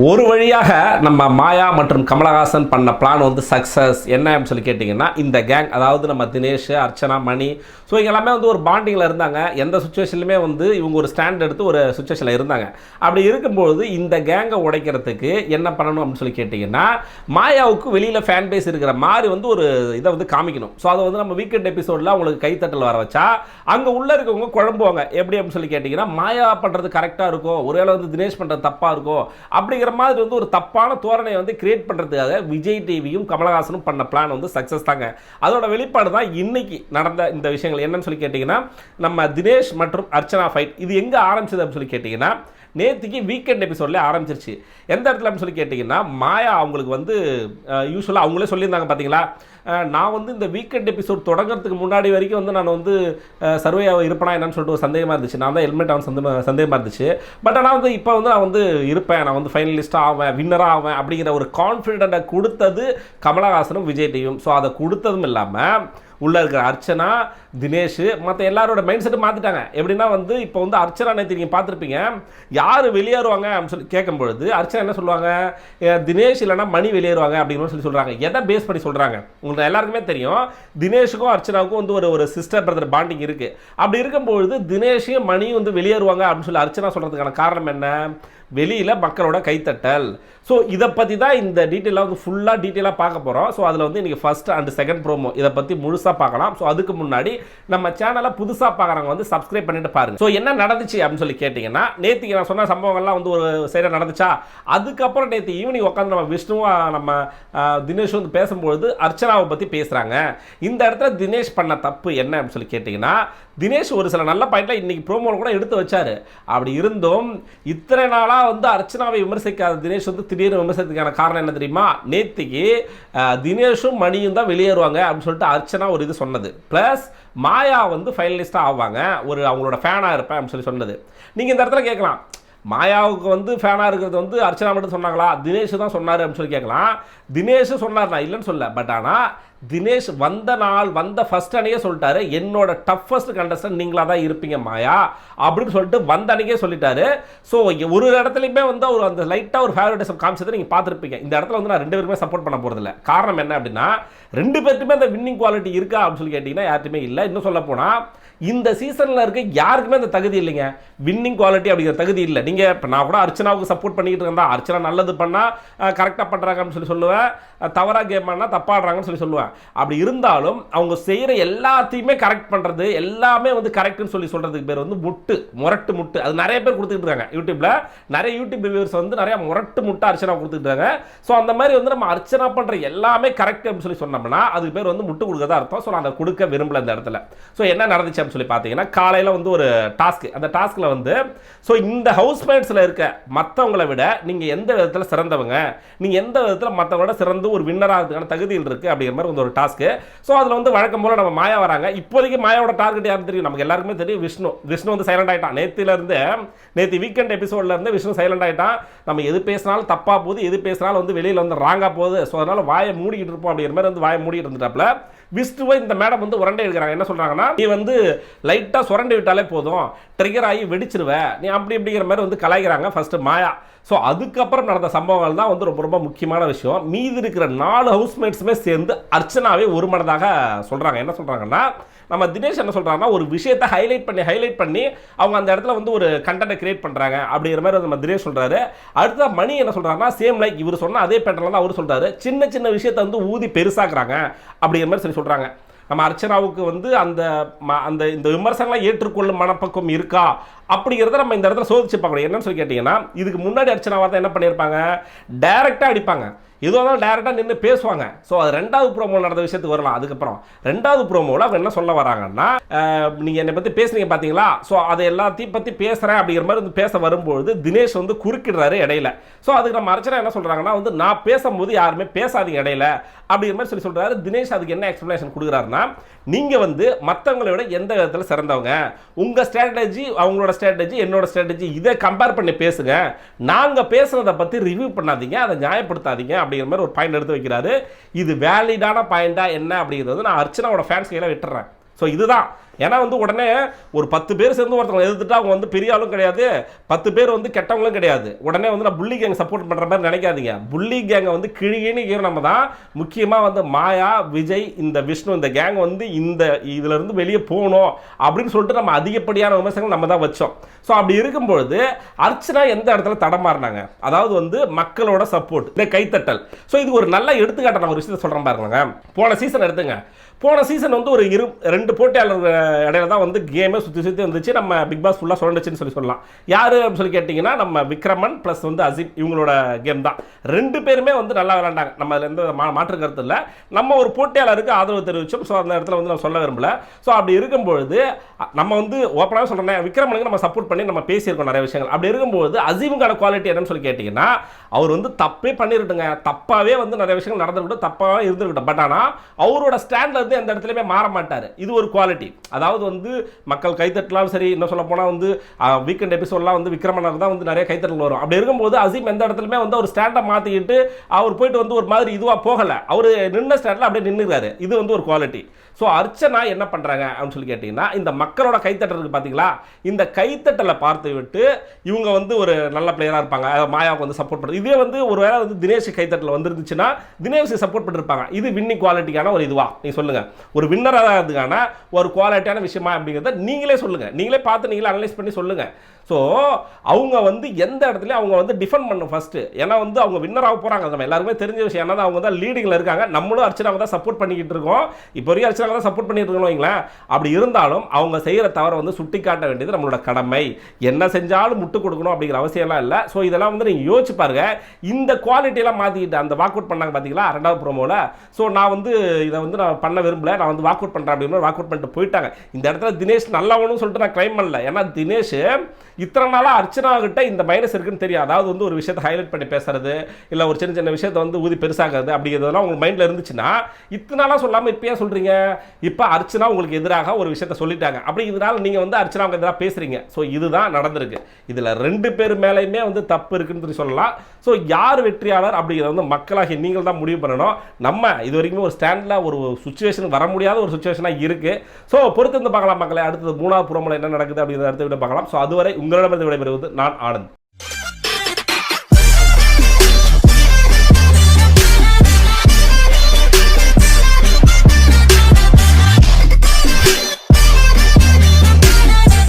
ஒரு வழியாக நம்ம மாயா மற்றும் கமலஹாசன் பண்ண பிளான் வந்து சக்ஸஸ் என்ன அப்படின்னு சொல்லி கேட்டிங்கன்னா, இந்த கேங் அதாவது நம்ம தினேஷ், அர்ச்சனா, மணி ஸோ இவங்க எல்லாமே வந்து ஒரு பாண்டிங்கில் இருந்தாங்க. எந்த சுச்சுவேஷன்லையுமே வந்து இவங்க ஒரு ஸ்டாண்ட் எடுத்து ஒரு சுச்சுவேஷனில் இருந்தாங்க. அப்படி இருக்கும்போது இந்த கேங்கை உடைக்கிறதுக்கு என்ன பண்ணணும் அப்படின்னு சொல்லி கேட்டிங்கன்னா, மாயாவுக்கு வெளியில் ஃபேன் பேஸ் இருக்கிற மாதிரி வந்து ஒரு இதை வந்து காமிக்கணும். ஸோ அதை வந்து நம்ம வீக்கெண்ட் எபிசோடில் அவங்களுக்கு கைத்தட்டல் வர வச்சா அங்கே உள்ளே இருக்கவங்க குழம்புவாங்க. எப்படி அப்படின்னு சொல்லி கேட்டிங்கன்னா, மாயா பண்ணுறது கரெக்டாக இருக்கும், ஒருவேளை வந்து தினேஷ் பண்ணுறது தப்பாக இருக்கும் அப்படிங்கிற மாதிரி வந்து ஒரு தப்பான தோரணையை வந்து கிரியேட் பண்ணுறதுக்காக விஜய் டிவியும் கமலஹாசனும் பண்ண பிளான் வந்து சக்ஸஸ் தாங்க. அதோட வெளிப்பாடு தான் இன்னைக்கு நடந்த இந்த விஷயங்கள். என்னன்னு சொல்லி கேட்டிங்கன்னா, நம்ம தினேஷ் மற்றும் அர்ச்சனா ஃபைட் இது எங்கே ஆரம்பிச்சது அப்படின்னு சொல்லி கேட்டிங்கன்னா, நேற்றுக்கு வீக்கெண்ட் எபிசோட்லேயே ஆரம்பிச்சிருச்சு. எந்த இடத்துல அப்படின்னு சொல்லி கேட்டிங்கன்னா, மாயா அவங்களுக்கு வந்து யூஸ்வலாக அவங்களே சொல்லியிருந்தாங்க பார்த்தீங்களா, நான் வந்து இந்த வீக்கெண்ட் எபிசோட் தொடங்கிறதுக்கு முன்னாடி வரைக்கும் வந்து நான் வந்து சர்வேயாக இருப்பேனா என்னன்னு சொல்லிட்டு ஒரு சந்தேகமாக இருந்துச்சு. நான் தான் ஹெல்மெட் ஆகும் சந்தேகமாக இருந்துச்சு. பட் ஆனால் வந்து இப்போ வந்து நான் வந்து இருப்பேன், நான் வந்து ஃபைனலிஸ்ட்டாக ஆவேன், வின்னராக ஆவேன் அப்படிங்கிற ஒரு கான்ஃபிடென்ட்டை கொடுத்தது கமலஹாசனும் விஜய் டிவியும். ஸோ அதை கொடுத்ததும் இல்லாமல் உள்ளே இருக்கிற அர்ச்சனா, தினேஷ் மற்ற எல்லாரோட மைண்ட் செட்டு மாற்றிட்டாங்க. எப்படின்னா வந்து இப்போ வந்து அர்ச்சனா நேற்று நீங்கள் பார்த்துருப்பீங்க, யார் வெளியேறுவாங்க அப்படின்னு சொல்லி கேட்கும்பொழுது அர்ச்சனா என்ன சொல்லுவாங்க, தினேஷ் இல்லைனா மணி வெளியேறுவாங்க அப்படின்னு சொல்லி சொல்கிறாங்க. எதை பேஸ் பண்ணி சொல்கிறாங்க உங்களுக்கு எல்லாருக்குமே தெரியும். தினேஷுக்கும் அர்ச்சனாவுக்கும் வந்து ஒரு சிஸ்டர் பிரதர் பாண்டிங் இருக்குது. அப்படி இருக்கும்பொழுது தினேஷையும் மணியும் வந்து வெளியேறுவாங்க அப்படின்னு சொல்லி அர்ச்சனா சொல்கிறதுக்கான காரணம் என்ன, வெளியில் மக்களோட கைத்தட்டல். ஸோ இதை பற்றி தான் இந்த டீட்டெயிலாக வந்து ஃபுல்லாக டீட்டெயிலாக பார்க்க போகிறோம். ஸோ அதில் வந்து இன்றைக்கி ஃபஸ்ட் அண்ட் செகண்ட் ப்ரோமோ இதை பற்றி முழுசாக பார்க்கலாம். ஸோ அதுக்கு முன்னாடி நம்ம சேனலை புதுசாக பார்க்குறவங்க வந்து சப்ஸ்கிரைப் பண்ணிட்டு பாருங்கள். ஸோ என்ன நடந்துச்சு அப்படின்னு சொல்லி கேட்டிங்கன்னா, நேற்றுக்கு நான் சொன்ன சம்பவங்கள்லாம் வந்து ஒரு சைடாக நடந்துச்சா, அதுக்கப்புறம் நேற்று ஈவினிங் உட்காந்து நம்ம விஷ்ணுவும் நம்ம தினேஷ் வந்து பேசும்பொழுது அர்ச்சனாவை பற்றி பேசுகிறாங்க. இந்த இடத்துல தினேஷ் பண்ண தப்பு என்ன அப்படின்னு சொல்லி கேட்டிங்கன்னா, தினேஷ் ஒரு சில நல்ல பாயிண்ட்லாம் இன்றைக்கி ப்ரோமோவில் கூட எடுத்து வச்சார். அப்படி இருந்தும் இத்தனை நாளாக வந்து அர்ச்சனாவை விமர்சிக்காத தினேஷ் வந்து திடீர்னு விமர்சனத்துக்கான காரணம் என்ன தெரியுமா, நேற்றுக்கு தினேஷும் மணியும் தான் வெளியேறுவாங்க அப்படின்னு சொல்லிட்டு அர்ச்சனா ஒரு இது சொன்னது, ப்ளஸ் மாயா வந்து ஃபைனலிஸ்ட்டாக ஆவாங்க, ஒரு அவங்களோட ஃபேனாக இருப்பேன் அப்படின்னு சொல்லி சொன்னது. நீங்கள் இந்த இடத்துல கேட்கலாம், மாயாவுக்கு வந்து ஃபேனாக இருக்கிறது வந்து அர்ச்சனா மட்டும் சொன்னாங்களா, தினேஷ் தான் சொன்னார் அப்படின்னு சொல்லி கேட்கலாம். தினேஷ் சொன்னார், நான் இல்லைன்னு சொல்ல. பட் ஆனால் தினேஷ் வந்த ஃபர்ஸ்ட் அன்னைக்கே சொல்லிட்டாரு, என்னோட டஃபஸ்ட் கண்டஸ்டன்ட் நீங்களாக தான் இருப்பீங்க மாயா அப்படின்னு சொல்லிட்டு வந்த அன்னைக்கே சொல்லிட்டாரு. ஸோ ஒரு இடத்துலையுமே வந்து ஒரு அந்த லைட்டாக ஒரு ஃபேவரட்டிசம் காமிச்சதை நீங்கள் பார்த்துருப்பீங்க. இந்த இடத்துல வந்து நான் ரெண்டு பேருக்குமே சப்போர்ட் பண்ண போகிறதில்ல. காரணம் என்ன அப்படின்னா, ரெண்டு பேருக்குமே அந்த வின்னிங் குவாலிட்டி இருக்கா அப்படின்னு சொல்லி கேட்டிங்கன்னா யார்ட்டுமே இல்லை. இன்னும் சொல்ல போனால் இந்த சீசனில் இருக்க யாருக்குமே அந்த தகுதி இல்லைங்க, வின்னிங் குவாலிட்டி அப்படிங்கிற தகுதி இல்லை. நீங்கள் இப்போ நான் கூட அர்ச்சனாவுக்கு சப்போர்ட் பண்ணிக்கிட்டு இருந்தா, அர்ச்சனா நல்லது பண்ணால் கரெக்டாக பண்ணுறாங்க அப்படின்னு சொல்லுவேன், தவறாக கேம் பண்ணால் தப்பாடுறாங்கன்னு சொல்லுவேன். அப்படி இருந்தாலும் அவங்க செய்கிற எல்லாத்தையுமே கரெக்ட் பண்ணுறது, எல்லாமே வந்து கரெக்ட்னு சொல்கிறதுக்கு பேர் வந்து முரட்டு முட்டு. அது நிறைய பேர் கொடுத்துட்டு இருக்காங்க யூடியூப்ல. நிறைய யூடியூப் ரிவ்யூவர்ஸ் வந்து நிறைய முரட்டு முட்டை அர்ச்சனா கொடுத்துட்டு இருக்காங்க. ஸோ அந்த மாதிரி வந்து நம்ம அர்ச்சனா பண்ணுற எல்லாமே கரெக்ட் அப்படின்னு சொல்லி சொன்னோம்னா அதுக்கு பேர் வந்து முட்டு கொடுக்கறதா அர்த்தம். ஸோ நான் அதை கொடுக்க விரும்பல இந்த இடத்துல. ஸோ என்ன நடந்துச்சு அப்படின்னு சொல்லி பார்த்தீங்கன்னா, காலையில் வந்து ஒரு டாஸ்க், அந்த டாஸ்கில் வந்து ஸோ இந்த ஹவுஸ்மேட்ஸில் இருக்க மற்றவங்களை விட நீங்கள் எந்த விதத்தில் சிறந்தவங்க, நீங்கள் எந்த விதத்தில் மற்றவங்களோட சிறந்து ஒரு வின்னராகிறதுக்கான தகுதியில் இருக்குது அப்படிங்கிற மாதிரி வந்து ஒரு டாஸ்க்கு. ஸோ அதில் வந்து வழக்கம் போல் நம்ம மாயா வராங்க. இப்போதைக்கு மாயாவோட டார்கெட் யாரும் தெரியும், நமக்கு எல்லாருக்குமே தெரியும், விஷ்ணு வந்து சைலண்ட் ஆகிட்டான். நேற்று வீக்கெண்ட் எபிசோட்ல இருந்து விஷ்ணு சைலண்ட் ஆகிட்டான். நம்ம எது பேசினாலும் தப்பாக போகுது, எது பேசினாலும் வந்து வெளியில் வந்து ராங்காக போகுது. ஸோ அதனால் வாயை மூடிக்கிட்டு இருப்போம் அப்படிங்கிற மாதிரி வந்து வாயை மூடிட்டு இருந்துட்டாப்ல. விஷ்ணுவை இந்த மேடம் வந்து உரண்டை எடுக்கிறாங்க. என்ன சொல்கிறாங்கன்னா, நீ வந்து லைட்டாக சுரண்டி விட்டாலே போதும், ட்ரிகர் ஆகி வெடிச்சிருவேன் நீ அப்படிங்கிற மாதிரி வந்து கலாய்க்கிறாங்க ஃபர்ஸ்ட் மாயா. ஸோ அதுக்கப்புறம் நடந்த சம்பவங்கள் தான் வந்து ரொம்ப ரொம்ப முக்கியமான விஷயம். மீதி இருக்கிற 4 ஹவுஸ்மேட்ஸுமே சேர்ந்து அர்ச்சனாவே ஒரு மனதாக சொல்கிறாங்க. என்ன சொல்கிறாங்கன்னா, நம்ம தினேஷ் என்ன சொல்கிறாங்கன்னா, ஒரு விஷயத்தை ஹைலைட் பண்ணி அவங்க அந்த இடத்துல வந்து ஒரு கண்டென்ட்டை கிரியேட் பண்ணுறாங்க அப்படிங்கிற மாதிரி நம்ம தினேஷ் சொல்கிறாரு. அடுத்த மணி என்ன சொல்கிறாங்கன்னா, சேம் லைக் இவர் சொன்ன அதே பேட்டர்ல தான் அவர் சொல்கிறாரு, சின்ன சின்ன விஷயத்தை வந்து ஊதி பெருசாக்குறாங்க அப்படிங்கிற மாதிரி சொல்லி சொல்கிறாங்க. நம்ம அர்ச்சனாவுக்கு வந்து அந்த இந்த விமர்சனங்களை ஏற்றுக்கொள்ளும் மனப்பக்கம் இருக்கா அப்படிங்கிறத நம்ம இந்த இடத்துல சோதிச்சு பார்க்கணும். என்னன்னு சொல்லி கேட்டிங்கன்னா, இதுக்கு முன்னாடி அர்ச்சனாவை தான் என்ன பண்ணியிருப்பாங்க, டைரெக்டாக அடிப்பாங்க, எதுவும் டேரெக்டாக நின்று பேசுவாங்க. ஸோ அது ரெண்டாவது ப்ரோமோ நடந்த விஷயத்துக்கு வரலாம். அதுக்கப்புறம் ரெண்டாவது ப்ரோமோவில் அவங்க என்ன சொல்ல வராங்கன்னா, நீங்கள் என்னை பற்றி பேசுனீங்க பார்த்தீங்களா, ஸோ அதை எல்லாத்தையும் பற்றி பேசுகிறேன் அப்படிங்கிற மாதிரி வந்து பேச வரும்பொழுது தினேஷ் வந்து குறுக்கிடுறாரு இடையில. ஸோ அதுக்கு நம்ம அர்ச்சனா என்ன சொல்கிறாங்கன்னா, வந்து நான் பேசும்போது யாருமே பேசாதீங்க இடையில அப்படிங்கிற மாதிரி சொல்கிறாரு. தினேஷ் அதுக்கு என்ன எக்ஸ்ப்ளனேஷன் கொடுக்குறாருன்னா, நீங்கள் வந்து மற்றவங்களை விட எந்த விதத்தில் சிறந்தவங்க, உங்கள் ஸ்ட்ராட்டஜி அவங்களோட ஸ்ட்ராட்டஜி என்னோட ஸ்ட்ராட்டஜி இதை கம்பேர் பண்ணி பேசுங்க, நாங்கள் பேசுனதை பற்றி ரிவ்யூ பண்ணாதீங்க, அதை நியாயப்படுத்தாதீங்க அப்படிங்கிற மாதிரி ஒரு பாயிண்ட் எடுத்து வைக்கிறாரு. இது வேலிடான பாயிண்டா என்ன அப்படிங்கிறது நான் அர்ச்சனாவோட ஃபேன்ஸ் கையில் விட்டுறேன். ஸோ இதுதான் ஏன்னா வந்து உடனே ஒரு 10 பேர் சேர்ந்து ஒருத்தவங்க எதிர்த்துட்டு அவங்க வந்து பெரிய ஆளும் கிடையாது, 10 பேர் வந்து கெட்டவங்களும் கிடையாது. உடனே வந்து நான் புள்ளி கேங் சப்போர்ட் பண்ற மாதிரி நினைக்காதீங்க. புள்ளி கேங்கை வந்து கிழிகின்னு நம்ம தான். முக்கியமா வந்து மாயா, விஜய், இந்த விஷ்ணு, இந்த கேங் வந்து இந்த இதுல இருந்து வெளியே போகணும் அப்படின்னு சொல்லிட்டு நம்ம அதிகப்படியான விமர்சனங்கள் நம்ம தான் வச்சோம். ஸோ அப்படி இருக்கும்பொழுது அர்ச்சனா எந்த இடத்துல தடமாறினாங்க, அதாவது வந்து மக்களோட சப்போர்ட், இந்த கைத்தட்டல். ஸோ இது ஒரு நல்ல எடுத்துக்காட்ட நான் ஒரு விஷயத்தை சொல்றேன் பாருங்க. போன சீசன் எடுத்துங்க. போன சீசன் வந்து ஒரு 2 போட்டியாளர் இடையில தான் வந்து கேமே சுற்றி வந்துச்சு. நம்ம பிக் பாஸ் ஃபுல்லாக சுழண்டுச்சுன்னு சொல்லலாம். யார் அப்படின்னு சொல்லி கேட்டிங்கன்னா நம்ம விக்ரமன் ப்ளஸ் வந்து அசீம், இவங்களோட கேம் தான். 2 பேருமே வந்து நல்லா விளையாண்டாங்க. நம்ம அதில் எந்த மாற்று கருத்து இல்லை. நம்ம ஒரு போட்டியாளருக்கு ஆதரவு தெரிவித்தோம். ஸோ அந்த இடத்துல வந்து நான் சொல்ல விரும்பல. ஸோ அப்படி இருக்கும்பொழுது நம்ம வந்து ஓப்பனாக சொல்கிறேன், விக்ரமனுக்கு நம்ம சப்போர்ட் பண்ணி நம்ம பேசியிருக்கோம் நிறைய விஷயங்கள். அப்படி இருக்கும்போது அசீமுக்கான குவாலிட்டி என்னன்னு சொல்லி கேட்டிங்கன்னா, அவர் வந்து தப்பே பண்ணிருட்டுங்க, தப்பாகவே வந்து நிறைய விஷயங்கள் நடந்துருக்கட்டும், தப்பாக இருந்துருக்கட்டும். பட் ஆனால் அவரோட ஸ்டாண்டில் வந்து எந்த இடத்துலையுமே மாற மாட்டார். இது ஒரு குவாலிட்டி. அதாவது வந்து மக்கள் கைத்தட்டலாம் சரி, இன்னும் சொல்ல போனால் வந்து வீக்கெண்ட் எபிசோட்லாம் வந்து விக்ரமனுக்கு தான் வந்து நிறைய கைத்தட்டல் வரும். அப்படி இருக்கும்போது அசீம் எந்த இடத்துலையுமே வந்து அவர் ஸ்டாண்டை மாற்றிக்கிட்டு அவர் போயிட்டு வந்து ஒரு மாதிரி இதுவாக போகலை. அவர் நின்ன ஸ்டாண்டில் அப்படியே நின்றுறாரு. இது வந்து ஒரு குவாலிட்டி. ஸோ அர்ச்சனா என்ன பண்ணுறாங்க அப்படின்னு சொல்லி கேட்டிங்கன்னா, இந்த மக்களோட கைத்தட்டலுக்கு பார்த்தீங்களா, இந்த கைத்தட்டலை பார்த்து விட்டு இவங்க வந்து ஒரு நல்ல பிளேயராக இருப்பாங்க, மாயாவுக்கு வந்து சப்போர்ட் பண்ணுறது. இதே வந்து ஒரு வேளை வந்து தினேஷ் கைத்தட்டல் வந்துருந்துச்சுன்னா தினேஷுக்கு சப்போர்ட் பண்ணிருப்பாங்க. இது வின்னிங் குவாலிட்டிக்கான ஒரு இதுவா நீங்கள் சொல்லுங்கள், ஒரு வின்னராகிறதுக்கான ஒரு குவாலிட்டியான விஷயமா அப்படிங்கிறத நீங்களே சொல்லுங்கள். நீங்களே பார்த்து நீங்களே அனலைஸ் பண்ணி சொல்லுங்கள். ஸோ அவங்க வந்து எந்த இடத்துலையும் அவங்க வந்து டிஃபெண்ட் பண்ணணும் ஃபஸ்ட்டு. ஏன்னா வந்து அவங்க வின்னராக போகிறாங்க, நம்ம எல்லாருமே தெரிஞ்ச விஷயம். ஏன்னா அவங்க தான் லீடிங்கில் இருக்காங்க. நம்மளும் அர்ச்சனாவை தான் சப்போர்ட் பண்ணிக்கிட்டு இருக்கோம். இப்போ வரைக்கும் அர்ச்சனாவை தான் சப்போர்ட் பண்ணிட்டு இருக்கணும் வைங்களேன். அப்படி இருந்தாலும் அவங்க செய்கிற தவறை வந்து சுட்டி காட்ட வேண்டியது நம்மளோட கடமை. என்ன செஞ்சாலும் முட்டு கொடுக்கணும் அப்படிங்கிற அவசியம்லாம் இல்லை. ஸோ இதெல்லாம் வந்து நீங்கள் யோசிச்சு பாருங்க. இந்த குவாலிட்டியெல்லாம் மாற்றிக்கிட்டு அந்த வாக் அவுட் பண்ணாங்க பார்த்தீங்களா 2வது ப்ரோமோவில். ஸோ நான் வந்து இதை வந்து நான் பண்ண விரும்பல, நான் வந்து வாக் அவுட் பண்ணுறேன் அப்படின்னு வாக் அவுட் பண்ணிட்டு போயிட்டாங்க. இந்த இடத்துல தினேஷ் நல்லவனும் சொல்லிட்டு நான் கிளைம் பண்ணல. ஏன்னா தினேஷ் இத்தனை நாளாக அர்ச்சனா கிட்ட இந்த மைனஸ் இருக்குன்னு தெரியும். அதாவது வந்து ஒரு விஷயத்தை ஹைலைட் பண்ணி பேசுறது, இல்லை ஒரு சின்ன சின்ன விஷயத்தை வந்து ஊதி பெருசாகிறது அப்படிங்கிறதுலாம் உங்களுக்கு மைண்டில் இருந்துச்சுன்னா இத்தனை நாளாக சொல்லாமல் இப்போ ஏன் சொல்கிறீங்க? இப்போ அர்ச்சனா உங்களுக்கு எதிராக ஒரு விஷயத்தை சொல்லிட்டாங்க. அப்படிங்கிறதுனால நீங்கள் வந்து அர்ச்சனாவுக்கு எதிராக பேசுகிறீங்க. ஸோ இதுதான் நடந்திருக்கு. இதில் 2 பேர் மேலேயுமே வந்து தப்பு இருக்குன்னு சொல்லலாம். ஸோ யார் வெற்றியாளர் அப்படிங்கிறத வந்து மக்களாகி நீங்கள் தான் முடிவு பண்ணணும். நம்ம இது வரைக்கும் ஒரு ஸ்டாண்டில் ஒரு சுச்சுவேஷன் வர முடியாத ஒரு சுச்சுவேஷனாக இருக்குது. ஸோ பொறுத்து வந்து பார்க்கலாம் மக்களே. அடுத்தது 3வது புறமுறை என்ன நடக்குது அப்படிங்கிறத அடுத்த விட பார்க்கலாம். ஸோ அதுவரை உங்களிடமிருந்து விடைபெறுவது நான் ஆனந்த்.